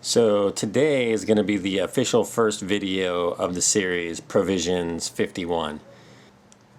So today is going to be the official first video of the series, Provisions 51.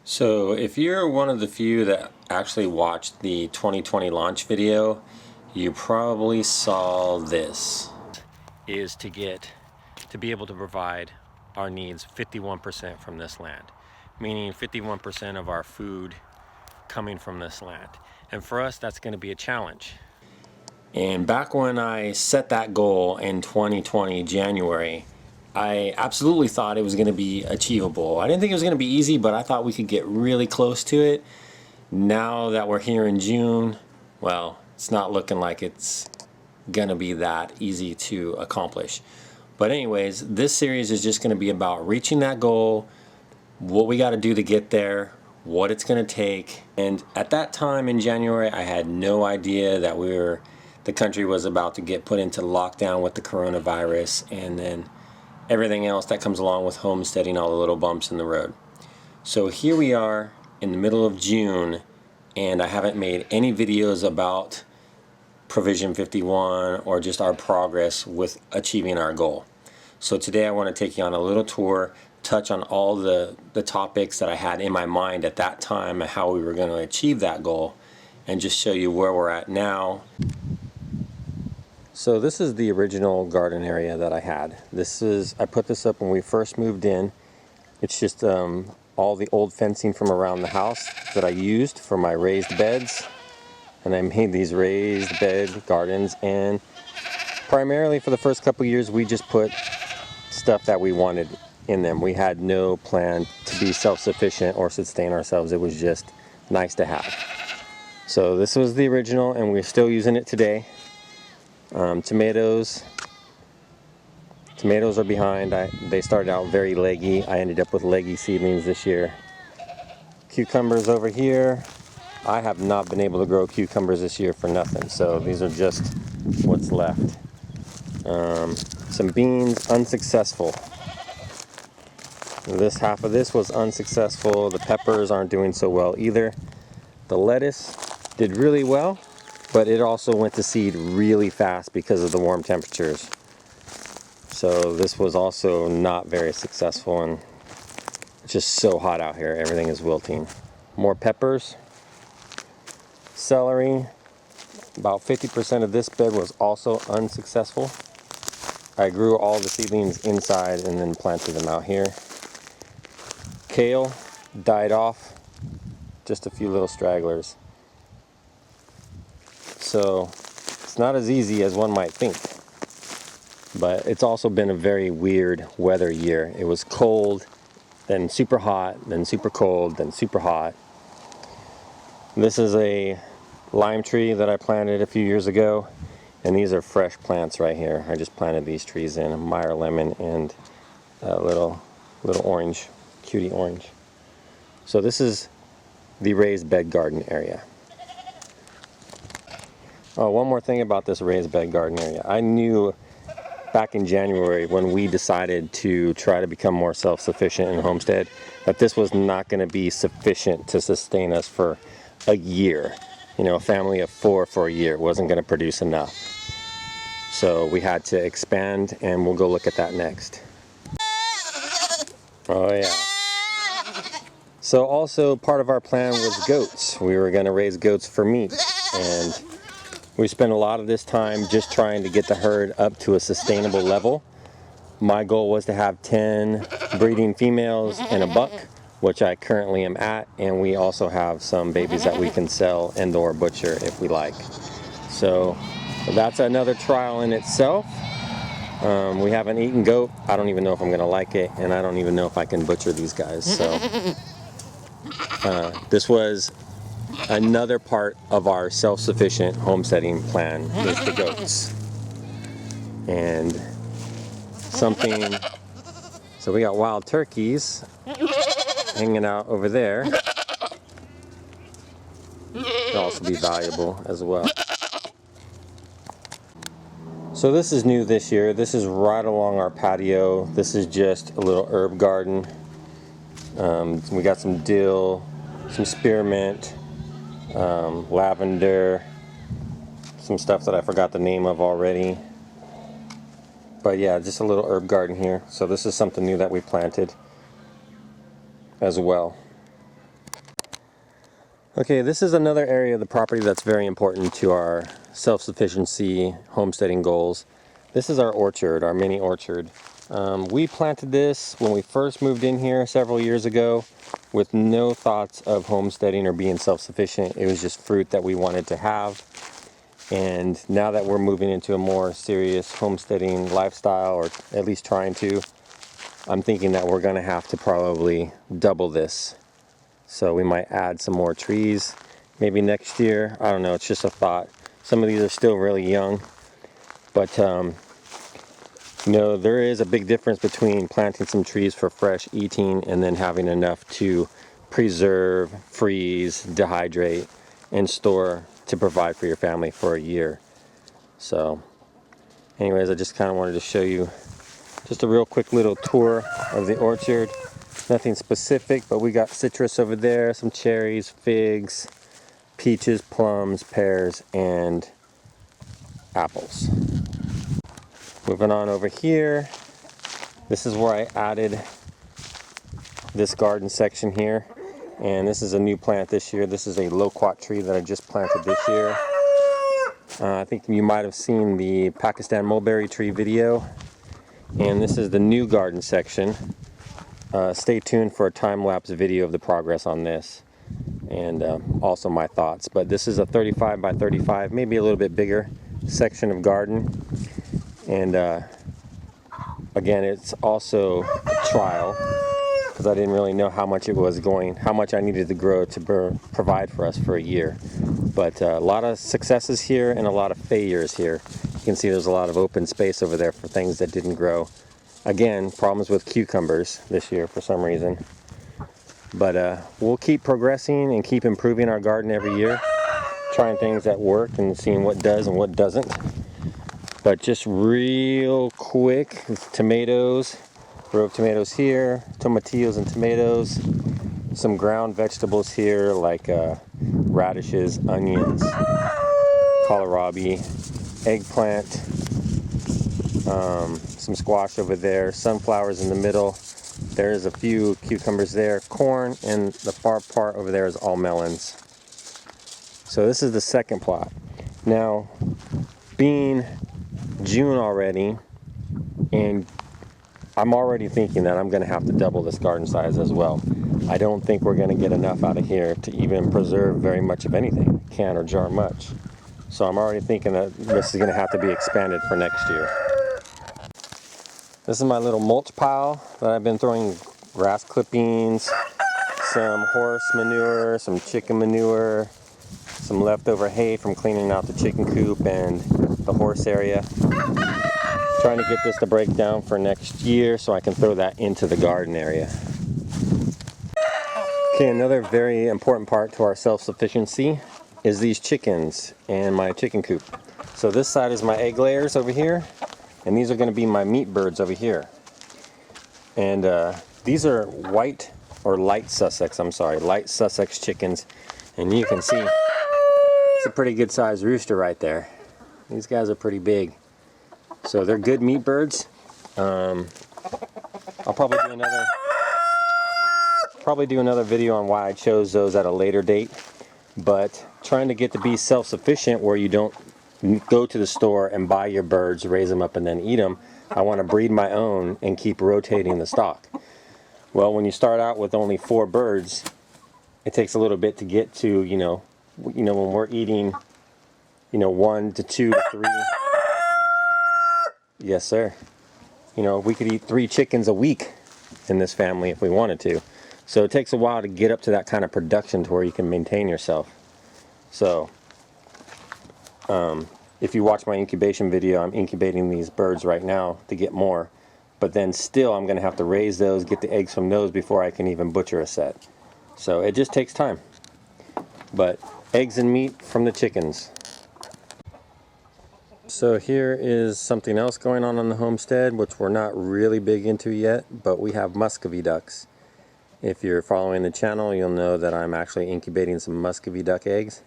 So if you're one of the few that actually watched the 2020 launch video, you probably saw this. Is to be able to provide our needs 51% from this land, meaning 51% of our food coming from this land. And for us, that's going to be a challenge. And back when I set that goal in 2020 January, I absolutely thought it was going to be achievable. I didn't think it was going to be easy, but I thought we could get really close to it. Now that we're here in June, well, it's not looking like it's going to be that easy to accomplish. But anyways, this series is just going to be about reaching that goal, what we got to do to get there, what it's going to take. And at that time in January, I had no idea that the country was about to get put into lockdown with the coronavirus, and then everything else that comes along with homesteading, all the little bumps in the road. So here we are in the middle of June, and I haven't made any videos about Provision 51 or just our progress with achieving our goal. So today I want to take you on a little tour, touch on all the topics that I had in my mind at that time and how we were going to achieve that goal, and just show you where we're at now. So this is the original garden area that I had. I put this up when we first moved in. It's just all the old fencing from around the house that I used for my raised beds. And I made these raised bed gardens, and primarily for the first couple years we just put stuff that we wanted in them. We had no plan to be self-sufficient or sustain ourselves. It was just nice to have. So this was the original, and we're still using it today. Tomatoes are behind. They started out very leggy. I ended up with leggy seedlings this year. Cucumbers over here. I have not been able to grow cucumbers this year for nothing, so these are just what's left. Some beans, unsuccessful. This half of this was unsuccessful. The peppers aren't doing so well either. The lettuce did really well, but it also went to seed really fast because of the warm temperatures. So this was also not very successful, and it's just so hot out here. Everything is wilting. More peppers. Celery. About 50% of this bed was also unsuccessful. I grew all the seedlings inside and then planted them out here. Kale died off. Just a few little stragglers. So it's not as easy as one might think, but it's also been a very weird weather year. It was cold, then super hot, then super cold, then super hot. This is a lime tree that I planted a few years ago, and these are fresh plants right here. I just planted these trees in, a Meyer lemon and a little orange, cutie orange. So this is the raised bed garden area. Oh, one more thing about this raised bed garden area. I knew back in January when we decided to try to become more self-sufficient in Homestead that this was not going to be sufficient to sustain us for a year. You know, a family of 4 for a year wasn't going to produce enough. So we had to expand, and we'll go look at that next. Oh yeah. So also part of our plan was goats. We were going to raise goats for meat, and we spent a lot of this time just trying to get the herd up to a sustainable level. My goal was to have 10 breeding females and a buck, which I currently am at, and we also have some babies that we can sell and or butcher if we like. So that's another trial in itself. We haven't eaten goat. I don't even know if I'm going to like it, and I don't even know if I can butcher these guys. So this was another part of our self-sufficient homesteading plan, is the goats. And something, so we got wild turkeys hanging out over there. Could also be valuable as well. So this is new this year. This is right along our patio. This is just a little herb garden. We got some dill, some spearmint, lavender, some stuff that I forgot the name of already. But yeah, just a little herb garden here. So this is something new that we planted as well. Okay, this is another area of the property that's very important to our self-sufficiency homesteading goals. This is our orchard, our mini orchard. We planted this when we first moved in here several years ago with no thoughts of homesteading or being self-sufficient. It was just fruit that we wanted to have. And now that we're moving into a more serious homesteading lifestyle, or at least trying to, I'm thinking that we're going to have to probably double this. So we might add some more trees maybe next year. I don't know, it's just a thought. Some of these are still really young, but you know, there is a big difference between planting some trees for fresh eating and then having enough to preserve, freeze, dehydrate, and store to provide for your family for a year. So anyways, I just kind of wanted to show you just a real quick little tour of the orchard. Nothing specific, but we got citrus over there, some cherries, figs, peaches, plums, pears, and apples. Moving on over here, this is where I added this garden section here, and this is a new plant this year. This is a loquat tree that I just planted this year. I think you might have seen the Pakistan mulberry tree video, and this is the new garden section. Stay tuned for a time-lapse video of the progress on this, and also my thoughts. But this is a 35 by 35, maybe a little bit bigger section of garden. And again, it's also a trial because I didn't really know how much I needed to grow to provide for us for a year. But a lot of successes here and a lot of failures here. You can see there's a lot of open space over there for things that didn't grow. Again, problems with cucumbers this year for some reason. But we'll keep progressing and keep improving our garden every year, trying things that work and seeing what does and what doesn't. But just real quick, tomatoes, row of tomatoes here, tomatillos and tomatoes, some ground vegetables here like radishes, onions, kohlrabi, eggplant, some squash over there, sunflowers in the middle. There's a few cucumbers there, corn, and the far part over there is all melons. So this is the second plot. Now, being June already, and I'm already thinking that I'm going to have to double this garden size as well. I don't think we're going to get enough out of here to even preserve very much of anything, can or jar much. So I'm already thinking that this is going to have to be expanded for next year. This is my little mulch pile that I've been throwing grass clippings, some horse manure, some chicken manure, some leftover hay from cleaning out the chicken coop and the horse area. Trying to get this to break down for next year so I can throw that into the garden area. Okay, another very important part to our self-sufficiency is these chickens and my chicken coop. So this side is my egg layers over here, and these are going to be my meat birds over here. And these are light Sussex chickens, and you can see it's a pretty good sized rooster right there. These guys are pretty big, so they're good meat birds. I'll probably do another video on why I chose those at a later date, but trying to get to be self-sufficient where you don't go to the store and buy your birds, raise them up, and then eat them. I want to breed my own and keep rotating the stock. Well, when you start out with only 4 birds, it takes a little bit to get to, when we're eating, 1 to 2 to 3. Yes, sir. We could eat 3 chickens a week in this family if we wanted to. So it takes a while to get up to that kind of production to where you can maintain yourself. So, if you watch my incubation video, I'm incubating these birds right now to get more. But then still, I'm going to have to raise those, get the eggs from those before I can even butcher a set. So it just takes time. But eggs and meat from the chickens. So here is something else going on the homestead, which we're not really big into yet, but we have Muscovy ducks. If you're following the channel, you'll know that I'm actually incubating some Muscovy duck eggs.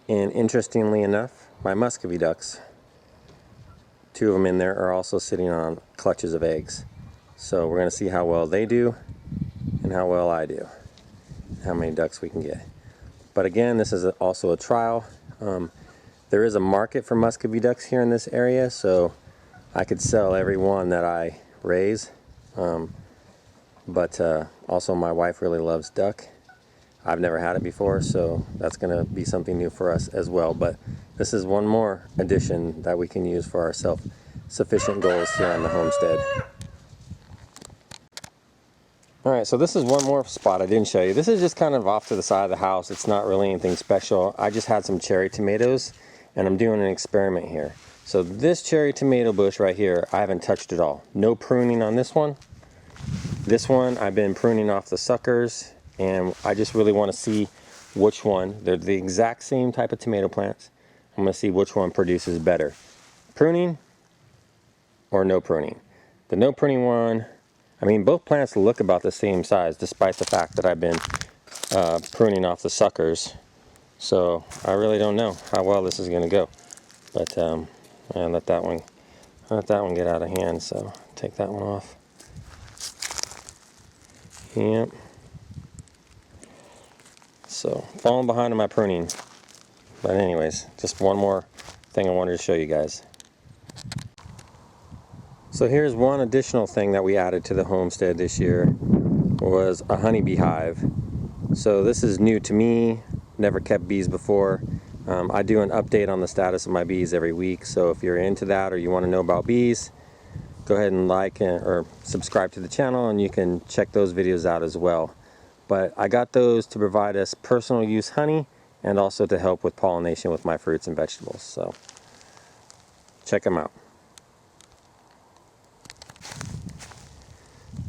And interestingly enough, my Muscovy ducks 2 of them in there are also sitting on clutches of eggs. So we're going to see how well they do and how well I do, how many ducks we can get. But again, this is also a trial. There is a market for Muscovy ducks here in this area, so I could sell every one that I raise. But also my wife really loves duck. I've never had it before, so that's going to be something new for us as well. But this is one more addition that we can use for our self-sufficient goals here on the homestead. Alright, so this is one more spot I didn't show you. This is just kind of off to the side of the house. It's not really anything special. I just had some cherry tomatoes, and I'm doing an experiment here. So this cherry tomato bush right here, I haven't touched at all. No pruning on this one. This one, I've been pruning off the suckers, and I just really want to see which one. They're the exact same type of tomato plants. I'm going to see which one produces better. Pruning or no pruning. The no pruning one, I mean, both plants look about the same size, despite the fact that I've been pruning off the suckers. So I really don't know how well this is going to go. But I let that one get out of hand. So take that one off. Yep. So falling behind on my pruning. But anyways, just one more thing I wanted to show you guys. So here's one additional thing that we added to the homestead this year, was a honeybee hive. So this is new to me, never kept bees before. I do an update on the status of my bees every week, so if you're into that or you want to know about bees, go ahead and like or subscribe to the channel, and you can check those videos out as well. But I got those to provide us personal use honey and also to help with pollination with my fruits and vegetables. So check them out.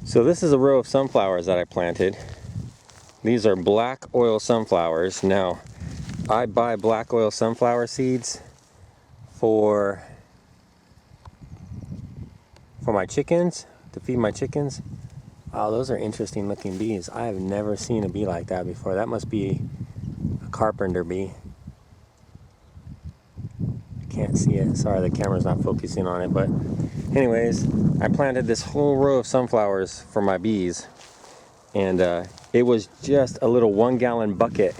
So this is a row of sunflowers that I planted. These are black oil sunflowers. Now, I buy black oil sunflower seeds for my chickens, to feed my chickens. Oh, those are interesting looking bees. I have never seen a bee like that before. That must be a carpenter bee. I can't see it. Sorry, the camera's not focusing on it. But anyways, I planted this whole row of sunflowers for my bees. And it was just a little 1 gallon bucket.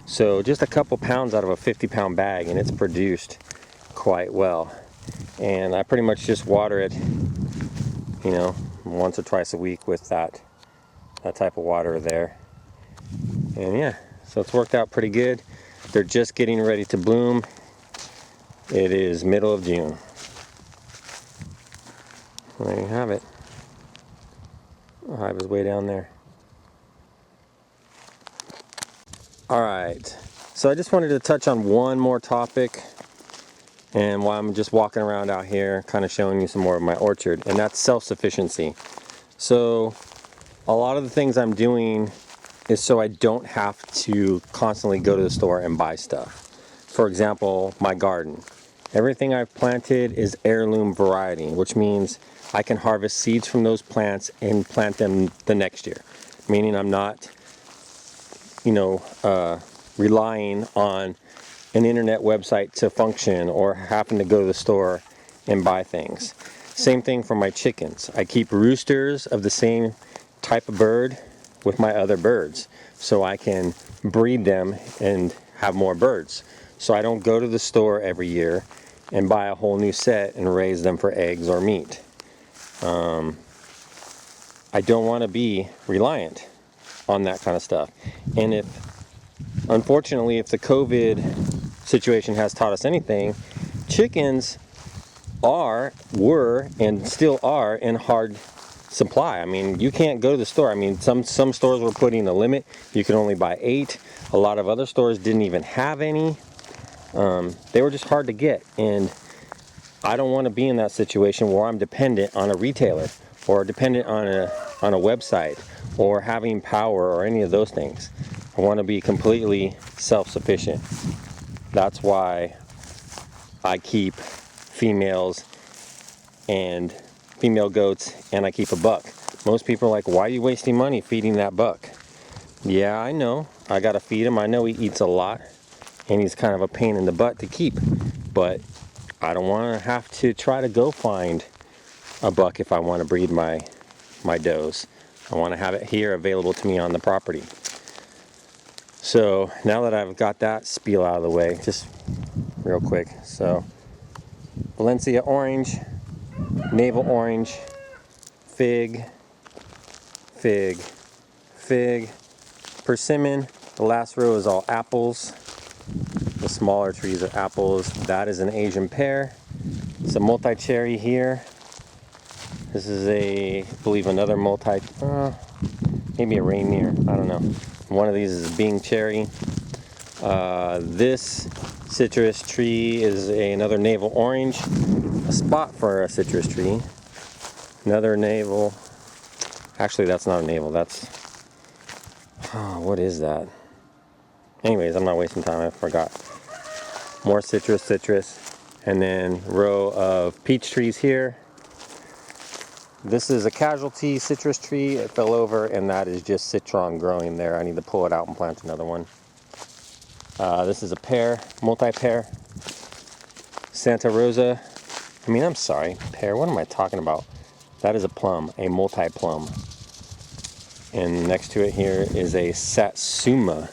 So just a couple pounds out of a 50-pound bag, and it's produced quite well. And I pretty much just water it, you know, once or twice a week with that type of water there. And yeah, so it's worked out pretty good. They're just getting ready to bloom. It is middle of June. There you have it. The hive is way down there. Alright, so I just wanted to touch on one more topic, and while I'm just walking around out here kind of showing you some more of my orchard, and that's self-sufficiency. So a lot of the things I'm doing is so I don't have to constantly go to the store and buy stuff. For example, my garden. Everything I've planted is heirloom variety, which means I can harvest seeds from those plants and plant them the next year. Meaning I'm not, you know, relying on an internet website to function or having to go to the store and buy things. Same thing for my chickens. I keep roosters of the same type of bird with my other birds, so I can breed them and have more birds. So I don't go to the store every year and buy a whole new set and raise them for eggs or meat. I don't want to be reliant on that kind of stuff. And unfortunately, if the COVID situation has taught us anything, chickens were, and still are in hard supply. I mean, you can't go to the store. I mean, some stores were putting a limit. You could only buy 8. A lot of other stores didn't even have any. They were just hard to get, and I don't want to be in that situation where I'm dependent on a retailer or dependent on a website or having power or any of those things. I want to be completely self-sufficient. That's why I keep females and female goats, and I keep a buck. Most people are like, why are you wasting money feeding that buck? Yeah, I know. I gotta feed him. I know he eats a lot, and he's kind of a pain in the butt to keep. But I don't want to have to try to go find a buck if I want to breed my does. I want to have it here available to me on the property. So now that I've got that spiel out of the way, just real quick. So Valencia orange, navel orange, fig, fig, fig, persimmon. The last row is all apples. The smaller trees are apples. That is an Asian pear. It's a multi-cherry here. This is I believe another maybe a reindeer, I don't know. One of these is Bing cherry. This citrus tree is another navel orange. A spot for a citrus tree. Another navel. Actually, that's not a navel. That's, what is that? Anyways, I'm not wasting time. I forgot. More citrus. And then row of peach trees here. This is a casualty citrus tree. It fell over, and that is just citron growing there. I need to pull it out and plant another one. This is a pear, multi-pear. Santa Rosa. I'm sorry, pear. What am I talking about? That is a plum, a multi-plum. And next to it here is a Satsuma,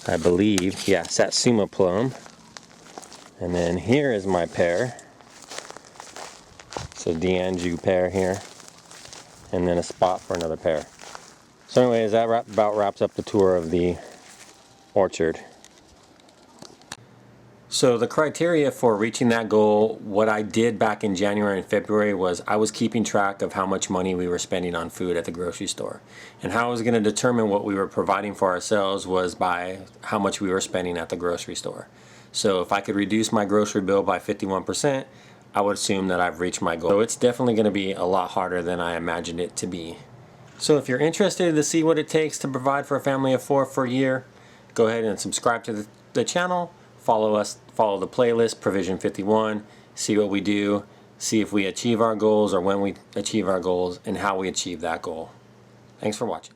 I believe. Yeah, Satsuma plum. And then here is my pear. So D'Anjou pear here. And then a spot for another pear. So anyways, that about wraps up the tour of the orchard. So the criteria for reaching that goal, what I did back in January and February was I was keeping track of how much money we were spending on food at the grocery store. And how I was going to determine what we were providing for ourselves was by how much we were spending at the grocery store. So if I could reduce my grocery bill by 51%, I would assume that I've reached my goal. So it's definitely going to be a lot harder than I imagined it to be. So if you're interested to see what it takes to provide for a family of 4 for a year, go ahead and subscribe to the channel. Follow us, follow the playlist, Provision 51, see what we do, see if we achieve our goals or when we achieve our goals and how we achieve that goal. Thanks for watching.